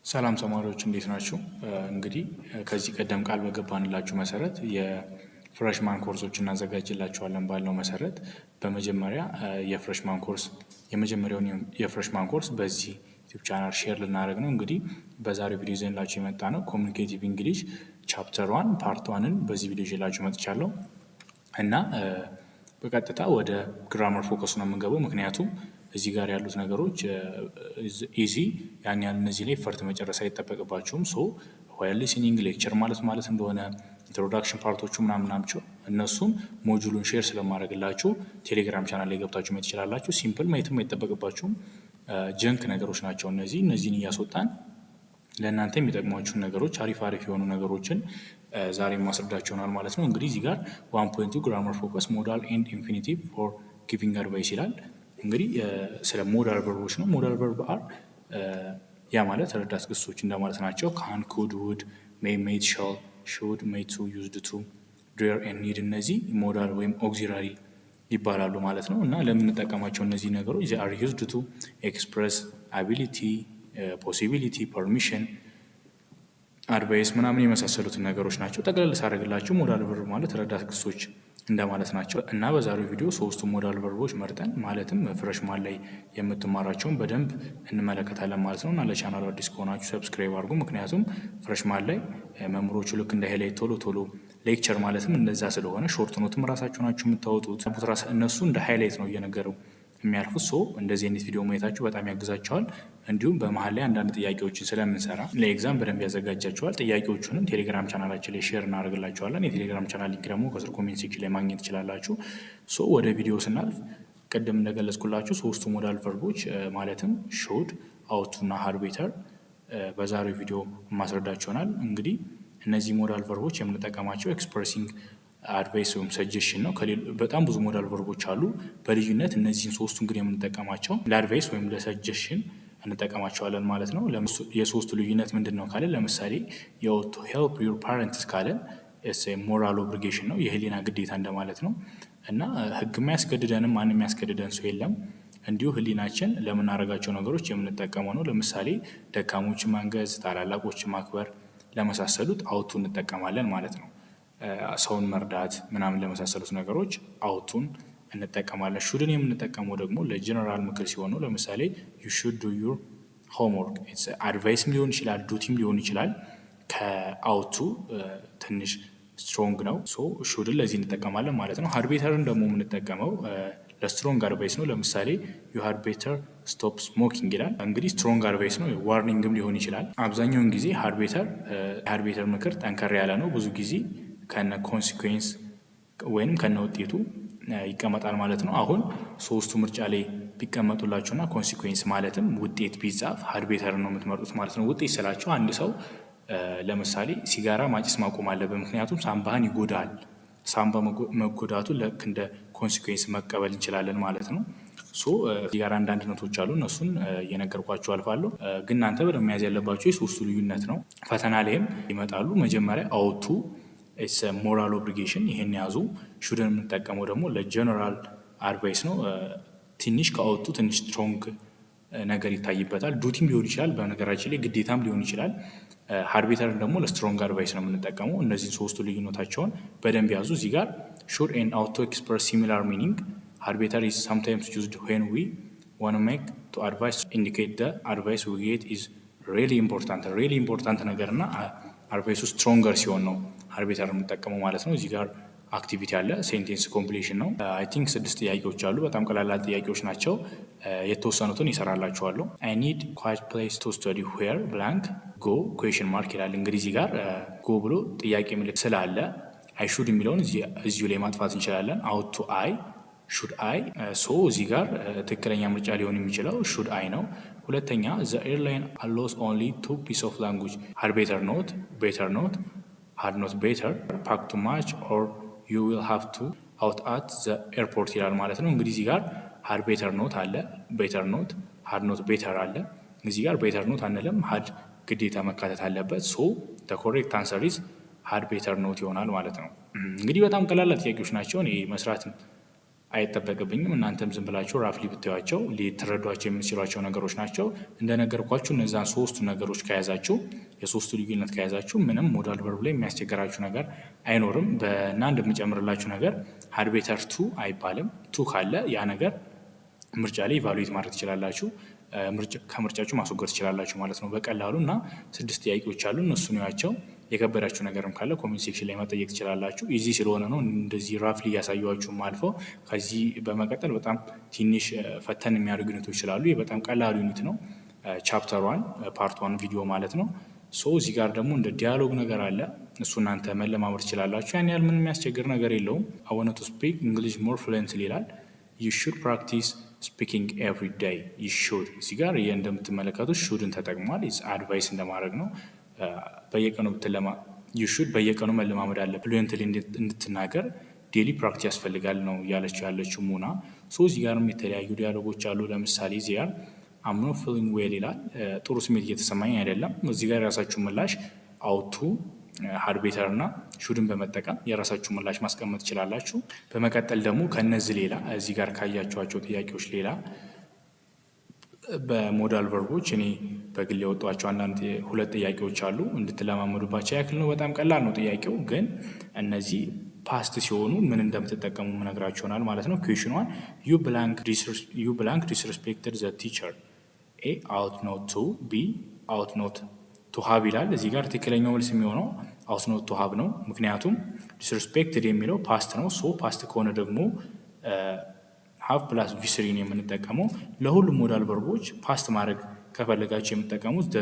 ሰላም ተማሪዎች እንዴት ናችሁ? እንግዲህ ከዚህ ቀደም ቃል በገባንላችሁ መሰረት የፍሬሽማን ኮርሶች እናዘጋጅላችኋለን ባልነው መሰረት በመጀመሪያ የመጀመሪያውን የፍሬሽማን ኮርስ በዚህ ዩቲዩብ ቻናል ሼር ልናደርግ ነው። እንግዲህ በዛሬው ቪዲዮ ይዘንላችሁ የመጣ ነው ኮሚኒኬቲቭ እንግሊሽ ቻፕተር 1 ፓርት 1ን በዚህ ቪዲዮ ይዤላችሁ መጥቻለሁ እና በቀጥታ ወደ ግራመር ፎከስ ነው የምንገባው። ምክንያቱም እዚህ ጋር ያሉት ነገሮች ኢዚ ያን ያህል እነዚህ ላይ ፈርት መጨረስ አይጠበቅባቸውም። ዋይል ሊስኒንግ ሌክቸር ማለት እንደሆነ ኢንትሮዳክሽን ፓርቶቹ ምናምን ናቸው። እነሱም ሞጁሉን ሼር ስለማድረግላችሁ ቴሌግራም ቻናል ላይ ገብታችሁ ማየት ትችላላችሁ። ሲምፕል ማየትም አይጠበቅባችሁም። ጀንክ ነገሮች ናቸው እነዚህን እያስወጣን ለእናንተ የሚጠቅሟችሁን ነገሮች አሪፍ የሆኑ ነገሮችን ዛሬ ማስረዳችሁ ይሆናል ማለት ነው። እንግዲህ እዚህ ጋር 1.2 ግራመር ፎከስ ሞዳል ኤንድ ኢንፊኒቲቭ ፎር ጊቪንግ አድቫይስ ይላል። እንግዲህ ስለ ሞዳል ቨርቦች ነው። ሞዳል ቨርብ አር ያ ማለት ረዳት ግሶች እንደማለት ናቸው። ካን፣ ኩድ፣ ውድ፣ ሜይ፣ ሜይድ፣ ሻል፣ ሹድ፣ ሜይድ ቱ፣ ዩዝድ ቱ፣ ዴር ኤንድ ኒድ እነዚህ ሞዳል ወይም ኦግዚላሪ ይባላሉ ማለት ነው። እና ለምንጠቀማቸው እነዚህ ነገሮች ዜ አር ዩዝድ ቱ ኤክስፕረስ አቢሊቲ፣ ፖሲቢሊቲ፣ ፐርሚሽን፣ አድቫይስ ምናምን የመሳሰሉትን ነገሮች ናቸው። ጠቅለል ሳደርግላችሁ ሞዳል ቨርብ ማለት ረዳት ግሶች እንደማለት ናቸው። እና በዛሬው ቪዲዮ ሶስቱ ሞዳል ቨርቦች መርጠን ማለትም ፍሬሽማን ላይ የምትማራቸውን በደንብ እንመለከታለን ማለት ነው። እና ለቻናሉ አዲስ ከሆናችሁ ሰብስክራይብ አድርጉ። ምክንያቱም ፍሬሽማን ላይ መምህሮቹ ልክ እንደ ሃይላይት ቶሎ ሌክቸር ማለትም እንደዛ ስለሆነ ሾርት ኖትም ራሳችሁ ናችሁ የምታወጡት። እነሱ እንደ ሃይላይት ነው እየነገረው የሚያልፉት። እንደዚህ አይነት ቪዲዮ ማየታችሁ በጣም ያግዛቸዋል። እንዲሁም በመሀል ላይ አንዳንድ ጥያቄዎችን ስለምንሰራ ለኤግዛም በደንብ ያዘጋጃቸዋል። ጥያቄዎቹንም ቴሌግራም ቻናላችን ላይ ሼር እናደርግላቸዋለን። የቴሌግራም ቻናል ሊንክ ደግሞ ከስር ኮሜንት ሴክሽን ላይ ማግኘት ትችላላችሁ። ወደ ቪዲዮ ስናልፍ ቅድም እንደገለጽኩላችሁ ሶስቱ ሞዳል ቨርቦች ማለትም ሹድ፣ አውት ቱ እና ሃድ ቤተር በዛሬው ቪዲዮ ማስረዳችሁ ይሆናል። እንግዲህ እነዚህ ሞዳል ቨርቦች የምንጠቀማቸው ኤክስፕሬሲንግ አድቫይስ ወይም ሰጀሽን ነው። በጣም ብዙ ሞዳል ቨርቦች አሉ። በልዩነት እነዚህን ሶስቱ እንግዲህ የምንጠቀማቸው ለአድቫይስ ወይም ለሰጀሽን እንጠቀማቸዋለን ማለት ነው። የሶስቱ ልዩነት ምንድን ነው ካለን ለምሳሌ የኦት ቱ ሄልፕ ዩር ፓረንትስ ካለን ሞራል ኦብሊጌሽን ነው፣ የህሊና ግዴታ እንደማለት ነው። እና ህግ የሚያስገድደንም ማንም የሚያስገድደን ሰው የለም። እንዲሁ ህሊናችን ለምናደርጋቸው ነገሮች የምንጠቀመው ነው። ለምሳሌ ደካሞችን ማንገዝ፣ ታላላቆችን ማክበር ለመሳሰሉት አውቱ እንጠቀማለን ማለት ነው። ሰውን መርዳት ምናምን ለመሳሰሉት ነገሮች አውቱን እንጠቀማለን። ሹድን የምንጠቀመው ደግሞ ለጀነራል ምክር ሲሆን ነው። ለምሳሌ ዩ ሹድ ዱ ዩር ሆምወርክ አድቫይስም ሊሆን ይችላል፣ ዱቲም ሊሆን ይችላል። ከአውቱ ትንሽ ስትሮንግ ነው። ሹድን ለዚህ እንጠቀማለን ማለት ነው። ሃድ ቤተርን ደግሞ የምንጠቀመው ለስትሮንግ አድቫይስ ነው። ለምሳሌ ዩ ሃድ ቤተር ስቶፕ ስሞኪንግ ይላል። እንግዲህ ስትሮንግ አድቫይስ ነው፣ ዋርኒንግም ሊሆን ይችላል። አብዛኛውን ጊዜ ሃድ ቤተር ምክር ጠንከር ያለ ነው። ብዙ ጊዜ ከነ ኮንሲኩዌንስ ወይንም ከነ ውጤቱ ይቀመጣል ማለት ነው። አሁን ሶስቱ ምርጫ ላይ ቢቀመጡላችሁና ኮንሲኩዌንስ ማለትም ውጤት ቢጻፍ ሃድ ቤተር ነው የምትመርጡት ማለት ነው። ውጤት ስላቸው አንድ ሰው ለምሳሌ ሲጋራ ማጭስ ማቆም አለበት፣ ምክንያቱም ሳምባህን ይጎዳል። ሳምባ መጎዳቱ ልክ እንደ ኮንሲኩዌንስ መቀበል እንችላለን ማለት ነው። ሲጋራ አንዳንድ ነቶች አሉ፣ እነሱን እየነገርኳችሁ አልፋለሁ። ግን እናንተ በደንብ መያዝ ያለባቸው የሶስቱ ልዩነት ነው። ፈተና ላይም ይመጣሉ። መጀመሪያ አውቱ ሞራል ኦብሊጌሽን ይሄን ያዙ። ሹድን የምንጠቀመው ደግሞ ለጀነራል አድቫይስ ነው። ትንሽ ከአውቱ ትንሽ ስትሮንግ ነገር ይታይበታል። ዱቲም ሊሆን ይችላል፣ በነገራችን ላይ ግዴታም ሊሆን ይችላል። ሃድ ቤተርን ደግሞ ለስትሮንግ አድቫይስ ነው የምንጠቀመው። እነዚህን ሶስቱ ልዩነታቸውን በደንብ ያዙ። እዚህ ጋር ሹድ ኤንድ አውት ቱ ኤክስፕረስ ሲሚላር ሚኒንግ። ሃድ ቤተር ኢዝ ሳምታይምስ ዩዝድ ዌን ዊ ዋንት ቱ ሜክ ቱ አድቫይስ ኢንዲኬት ዘ አድቫይስ ዊ ጌት ኢዝ ሪሊ ኢምፖርታንት ነገርና አድቫይሱ ስትሮንገር ሲሆን ነው ሃድ ቤተር የምንጠቀመው ማለት ነው። እዚህ ጋር አክቲቪቲ አለ፣ ሴንቴንስ ኮምፕሊሽን ነው። አይ ቲንክ 6 ጥያቄዎች አሉ። በጣም ቀላል ጥያቄዎች ናቸው። የተወሰኑትን ይሰራላችኋለሁ። አይ ኒድ ኳይት ፕሌስ ቱ ስተዲ ዌር ብላንክ ጎ ኩዌሽን ማርክ ይላል። እንግዲህ እዚህ ጋር ጎ ብሎ ጥያቄ ምልክት ስላለ አይ ሹድ የሚለውን እዚሁ ላይ ማጥፋት እንችላለን። አውት ቱ አይ፣ ሹድ አይ። እዚህ ጋር ትክክለኛ ምርጫ ሊሆን የሚችለው ሹድ አይ ነው። ሁለተኛ ዘ ኤርላይን አሎስ ኦንሊ 2 ፒስ ኦፍ ላንጉጅ ሃድ ቤተር ኖት፣ ቤተር ኖት፣ ሃድ ኖት ቤተር፣ ፓክ ቱ ማች ኦር ዩ ዊል ሃቭ ቱ አውት አት ዘ ኤርፖርት ይላል ማለት ነው። እንግዲህ እዚህ ጋር ሃድ ቤተር ኖት አለ፣ ቤተር ኖት፣ ሃድ ኖት ቤተር አለ። እዚህ ጋር ቤተር ኖት አንልም፣ ሃድ ግዴታ መካተት አለበት። ኮሬክት አንሰር ኢዝ ሃድ ቤተር ኖት ይሆናል ማለት ነው። እንግዲህ በጣም ቀላል ጥያቄዎች ናቸው። እኔ መስራት አይጠበቅብኝም። እናንተም ዝም ብላችሁ ራፍሊ ብታዩቸው ሊትረዷቸው የምትችሏቸው ነገሮች ናቸው። እንደነገርኳችሁ እነዛን ሶስቱ ነገሮች ከያዛችሁ የሶስቱ ልዩነት ከያዛችሁ ምንም ሞዳል ቨርብ ላይ የሚያስቸግራችሁ ነገር አይኖርም። እና እንደምጨምርላችሁ ነገር ሃድ ቤተር ቱ አይባልም። ቱ ካለ ያ ነገር ምርጫ ላይ ኢቫሉዌት ማድረግ ትችላላችሁ። ከምርጫችሁ ማስወገድ ትችላላችሁ ማለት ነው በቀላሉ። እና 6 ጥያቄዎች አሉ፣ እነሱን ያቸው። የከበዳችሁ ነገርም ካለ ኮሜንት ሴክሽን ላይ መጠየቅ ትችላላችሁ። ኢዚ ስለሆነ ነው እንደዚህ ራፍሊ እያሳየኋችሁም አልፈው። ከዚህ በመቀጠል በጣም ትንሽ ፈተን የሚያደርጉ ዩኒቶች ስላሉ ይህ በጣም ቀላሉ ዩኒት ነው። ቻፕተር 1 ፓርት 1 ቪዲዮ ማለት ነው። እዚህ ጋር ደግሞ እንደ ዲያሎግ ነገር አለ። እሱ እናንተ መለማመድ ትችላላችሁ። ያን ያህል ምን የሚያስቸግር ነገር የለውም። አይ ዋንት ቱ ስፒክ እንግሊሽ ሞር ፍሉዌንትሊ ይላል። ዩ ሹድ ፕራክቲስ ስፒኪንግ ኤቭሪ ዴይ። ዩ ሹድ እዚህ ጋር እንደምትመለከቱት ሹድን ተጠቅሟል። አድቫይስ እንደማድረግ ነው። በየቀኑ ዩ ሹድ በየቀኑ መለማመድ አለ ፍሉዌንትሊ እንድትናገር ዴሊ ፕራክቲስ ያስፈልጋል ነው እያለችው ያለችው ሙና። እዚህ ጋርም የተለያዩ ዲያሎጎች አሉ። ለምሳሌ እዚህ ጋር አም ኖት ፊሊንግ ዌል ይላል። ጥሩ ስሜት እየተሰማኝ አይደለም። እዚህ ጋር የራሳችሁ ምላሽ አውቱ ሃድ ቤተር እና ሹድን በመጠቀም የራሳችሁ ምላሽ ማስቀመጥ ትችላላችሁ። በመቀጠል ደግሞ ከነዚህ ሌላ እዚህ ጋር ካያችኋቸው ጥያቄዎች ሌላ በሞዳል ቨርቦች እኔ በግል የወጧቸው አንዳንድ 2 ጥያቄዎች አሉ። እንድትለማመዱባቸው ያክል ነው። በጣም ቀላል ነው ጥያቄው፣ ግን እነዚህ ፓስት ሲሆኑ ምን እንደምትጠቀሙ ምነግራችሁ ይሆናል ማለት ነው። ኩዌሽን 1 ዩ ብላንክ ዲስሪስፔክትድ ዘ ቲቸር። ኤ አውት ኖት ቱ፣ ቢ አውት ኖት ቱ ሃብ ይላል። እዚህ ጋር ትክክለኛው መልስ የሚሆነው አውት ኖት ቱ ሃብ ነው። ምክንያቱም ዲስሪስፔክትድ የሚለው ፓስት ነው። ፓስት ከሆነ ደግሞ ሃቭ ፕላስ ቪስሪን የምንጠቀመው። ለሁሉም ሞዳል ቨርቦች ፓስት ማድረግ ከፈለጋችሁ የምጠቀሙት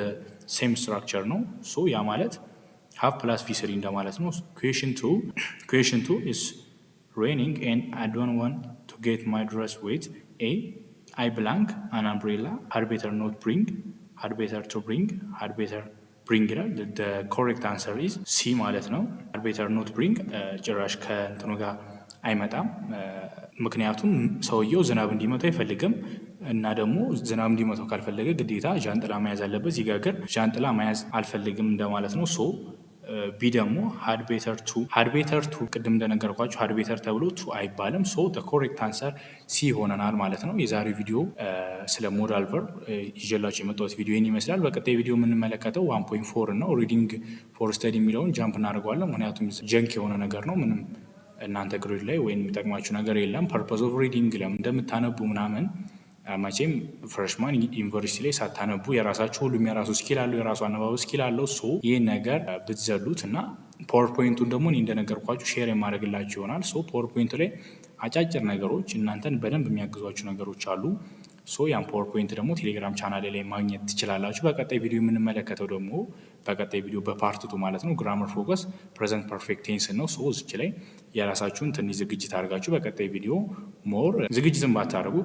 ሴም ስትራክቸር ነው። ያ ማለት ሃቭ ፕላስ ቪስሪ እንደማለት ነው። ኩዌሽን 2 ኢዝ ሬኒንግ ኤንድ አይ ዶንት ዋንት ቱ ጌት ማይ ድረስ ዌት። ኤ አይ ብላንክ አን አምብሬላ ሃድ ቤተር ኖት ብሪንግ፣ ሃድ ቤተር ቱ ብሪንግ፣ ሃድ ቤተር ብሪንግ ይላል። ኮሬክት አንሰር ኢዝ ሲ ማለት ነው። ሃድ ቤተር ኖት ብሪንግ ጭራሽ ከእንትኑ ጋር አይመጣም። ምክንያቱም ሰውየው ዝናብ እንዲመታው አይፈልግም እና ደግሞ ዝናብ እንዲመታው ካልፈለገ ግዴታ ዣንጥላ መያዝ አለበት። እዚህ ጋር ዣንጥላ መያዝ አልፈልግም እንደማለት ነው። ቢ ደግሞ ሃድ ቤተር ቱ ቅድም እንደነገርኳችሁ ሃድ ቤተር ተብሎ ቱ አይባልም። ኮሬክት አንሰር ሲ ይሆነናል ማለት ነው። የዛሬው ቪዲዮ ስለ ሞዳል ቨርብ ይዤላችሁ የመጣሁት ቪዲዮ ይህን ይመስላል። በቀጣይ ቪዲዮ የምንመለከተው 1.4 ነው። ሪዲንግ ፎር ስተዲ የሚለውን ጃምፕ እናደርገዋለን። ምክንያቱም ጀንክ የሆነ ነገር ነው። ምንም እናንተ ግሬድ ላይ ወይም የሚጠቅማችሁ ነገር የለም። ፐርፐዝ ኦፍ ሪዲንግ ለምን እንደምታነቡ ምናምን መቼም ፍሬሽማን ዩኒቨርሲቲ ላይ ሳታነቡ የራሳችሁ ሁሉም የራሱ ስኪል አለው፣ የራሱ አነባበብ ስኪል አለው። ይህን ነገር ብትዘሉት እና ፓወርፖይንቱን ደግሞ እንደነገርኳችሁ ሼር የማድረግላችሁ ይሆናል። ፓወርፖይንቱ ላይ አጫጭር ነገሮች እናንተን በደንብ የሚያግዟችሁ ነገሮች አሉ። ያን ፓወርፖይንት ደግሞ ቴሌግራም ቻናል ላይ ማግኘት ትችላላችሁ። በቀጣይ ቪዲዮ የምንመለከተው ደግሞ በቀጣይ ቪዲዮ በፓርትቱ ማለት ነው ግራመር ፎከስ ፕሬዘንት ፐርፌክት ቴንስ ነው። እዚች ላይ የራሳችሁን ትንሽ ዝግጅት አድርጋችሁ በቀጣይ ቪዲዮ ሞር ዝግጅትን ባታደርጉ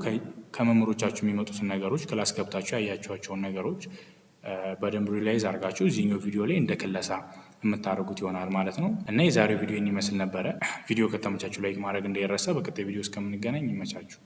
ከመምህሮቻችሁ የሚመጡትን ነገሮች ክላስ ገብታችሁ ያያችኋቸውን ነገሮች በደንብ ሪላይዝ አድርጋችሁ እዚህኛው ቪዲዮ ላይ እንደ ክለሳ የምታደርጉት ይሆናል ማለት ነው። እና የዛሬው ቪዲዮ ይመስል ነበረ። ቪዲዮ ከተመቻችሁ ላይክ ማድረግ እንዳይረሳ። በቀጣይ ቪዲዮ እስከምንገናኝ ይመቻችሁ።